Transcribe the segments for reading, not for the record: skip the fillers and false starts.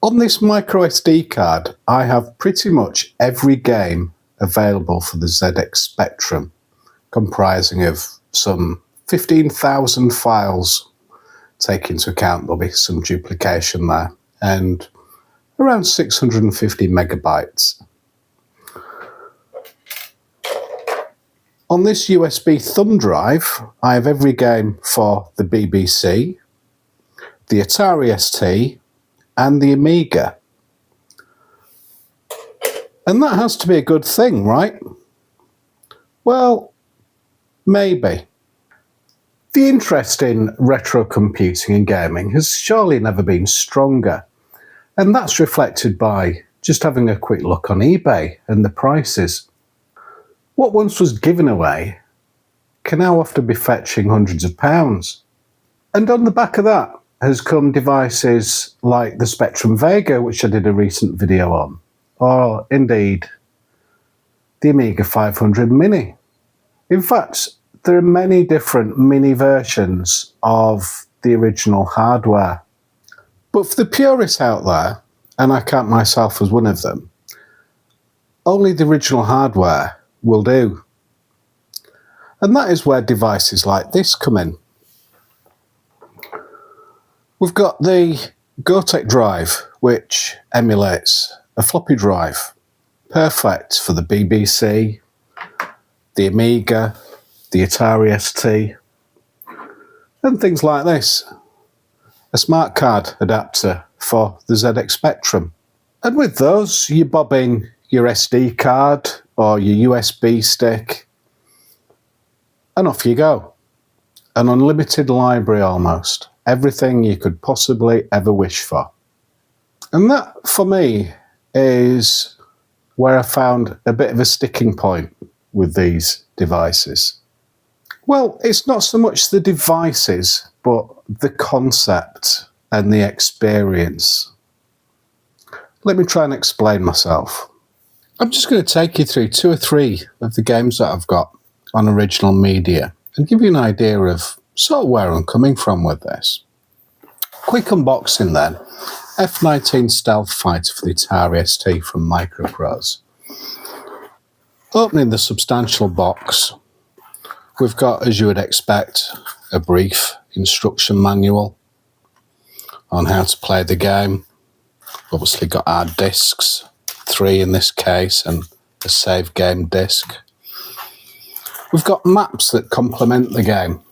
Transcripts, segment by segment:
On this micro SD card, I have pretty much every game available for the ZX Spectrum, comprising of some 15,000 files. Take into account there'll be some duplication there, and around 650 megabytes. On this USB thumb drive, I have every game for the BBC, the Atari ST, and the Amiga. And that has to be a good thing, right? Well, maybe. The interest in retro computing and gaming has surely never been stronger, and that's reflected by just having a quick look on eBay and the prices. What once was given away can now often be fetching hundreds of pounds. And on the back of that has come devices like the Spectrum Vega, which I did a recent video on, or indeed the Amiga 500 Mini. In fact, there are many different mini versions of the original hardware. But for the purists out there, and I count myself as one of them, only the original hardware will do. And that is where devices like this come in. We've got the Gotek drive, which emulates a floppy drive, perfect for the BBC, the Amiga, the Atari ST, and things like this. A smart card adapter for the ZX Spectrum. And with those, you bob in your SD card or your USB stick, and off you go. An unlimited library almost. Everything you could possibly ever wish for. And that, for me, is where I found a bit of a sticking point with these devices. Well, it's not so much the devices, but the concept and the experience. Let me try and explain myself. I'm just going to take you through 2 or 3 of the games that I've got on original media and give you an idea of sort of where I'm coming from with this. Quick unboxing then. F-19 Stealth Fighter for the Atari ST from Microprose. Opening the substantial box, we've got, as you would expect, a brief instruction manual on how to play the game. Obviously got our discs, 3 in this case, and a save game disc. We've got maps that complement the game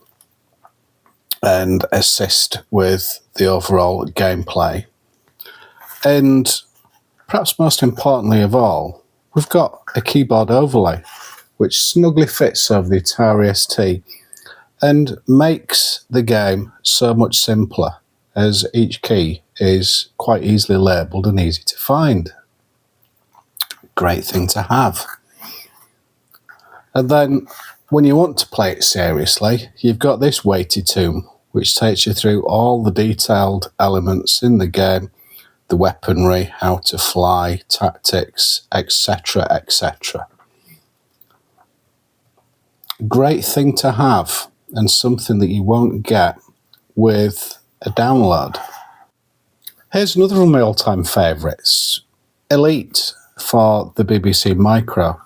and assist with the overall gameplay. And perhaps most importantly of all, we've got a keyboard overlay which snugly fits over the Atari ST and makes the game so much simpler, as each key is quite easily labelled and easy to find. Great thing to have. And then when you want to play it seriously, you've got this weighted tomb which takes you through all the detailed elements in the game, the weaponry, how to fly, tactics, etc, etc. Great thing to have, and something that you won't get with a download. Here's another of my all-time favourites, Elite for the BBC Micro.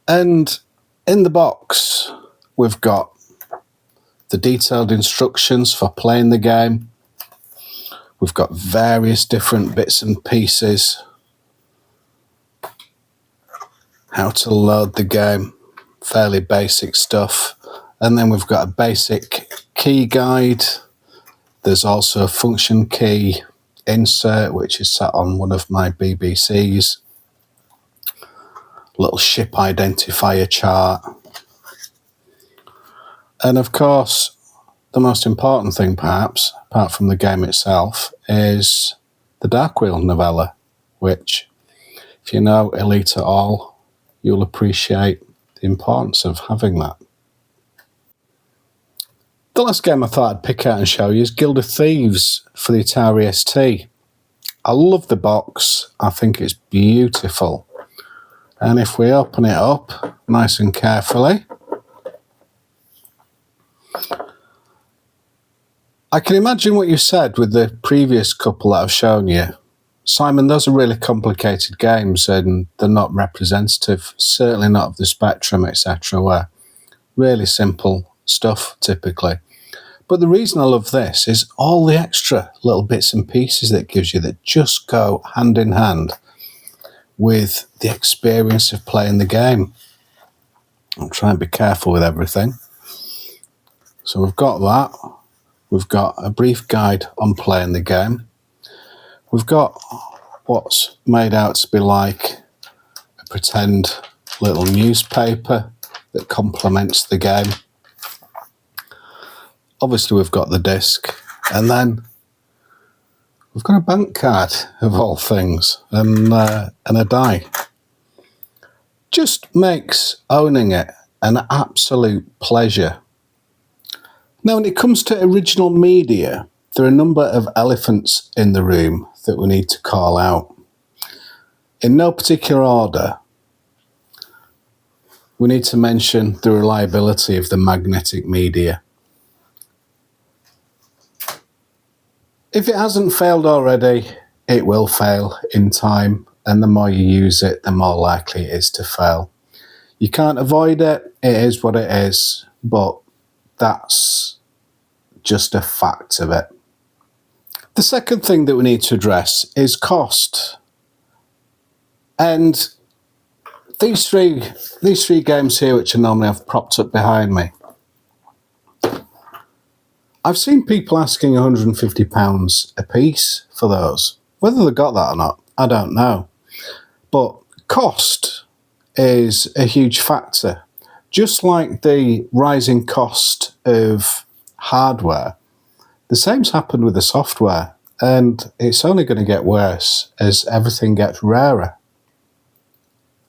And in the box, we've got the detailed instructions for playing the game. We've got various different bits and pieces, how to load the game, fairly basic stuff. And then we've got a basic key guide. There's also a function key insert, which is sat on one of my BBCs. Little ship identifier chart. And of course, the most important thing perhaps, apart from the game itself, is the Darkwheel novella, which, if you know Elite at all, you'll appreciate the importance of having that. The last game I thought I'd pick out and show you is Guild of Thieves for the Atari ST. I love the box. I think it's beautiful. And if we open it up nice and carefully, I can imagine what you said with the previous couple that I've shown you. Simon, those are really complicated games and they're not representative, certainly not of the Spectrum, etc., where really simple stuff typically. But the reason I love this is all the extra little bits and pieces that it gives you that just go hand in hand with the experience of playing the game. I'll try and be careful with everything. So we've got that. We've got a brief guide on playing the game. We've got what's made out to be like a pretend little newspaper that complements the game. Obviously we've got the disc, and then we've got a bank card of all things, and a die. Just makes owning it an absolute pleasure. Now, when it comes to original media, there are a number of elephants in the room that we need to call out. In no particular order, we need to mention the reliability of the magnetic media. If it hasn't failed already, it will fail in time, and the more you use it, the more likely it is to fail. You can't avoid it, it is what it is, but that's just a fact of it. The second thing that we need to address is cost. And these three games here, which I normally have propped up behind me, I've seen people asking £150 a piece for those. Whether they got that or not, I don't know. But cost is a huge factor. Just like the rising cost of hardware, the same's happened with the software, and it's only going to get worse as everything gets rarer.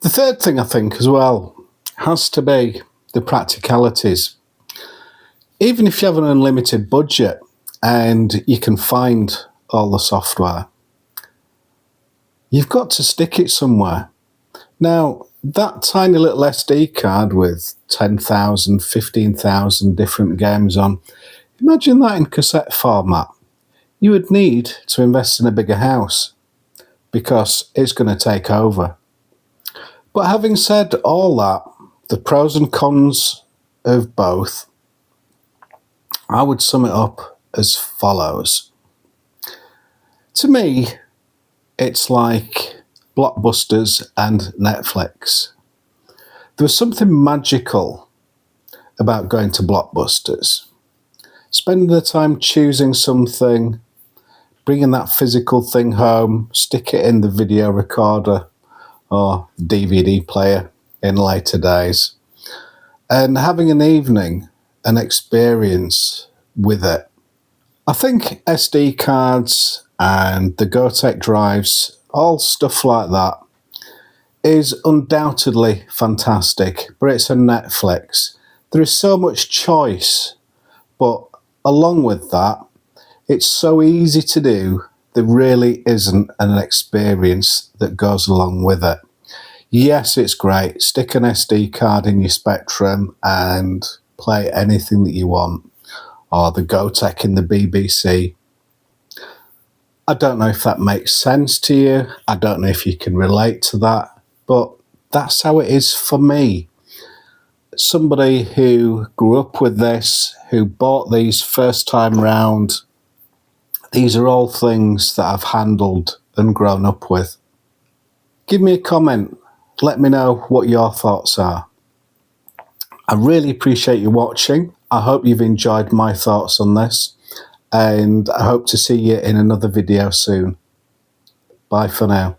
The third thing I think as well has to be the practicalities. Even if you have an unlimited budget and you can find all the software, you've got to stick it somewhere. Now, that tiny little SD card with 10,000, 15,000 different games on, imagine that in cassette format. You would need to invest in a bigger house because it's going to take over. But having said all that, the pros and cons of both, I would sum it up as follows. To me, it's like Blockbusters and Netflix. There was something magical about going to Blockbusters. Spending the time choosing something, bringing that physical thing home, stick it in the video recorder or DVD player in later days, and having an evening, an experience with it. I think SD cards and the Gotek drives, all stuff like that, is undoubtedly fantastic, but it's a Netflix. There is so much choice, but along with that, it's so easy to do, there really isn't an experience that goes along with it. Yes, it's great. Stick an SD card in your Spectrum and play anything that you want, or the Gotek in the BBC. I don't know if that makes sense to you. I don't know if you can relate to that, but that's how it is for me. Somebody who grew up with this, who bought these first time round, these are all things that I've handled and grown up with. Give me a comment. Let me know what your thoughts are. I really appreciate you watching. I hope you've enjoyed my thoughts on this, and I hope to see you in another video soon. Bye for now.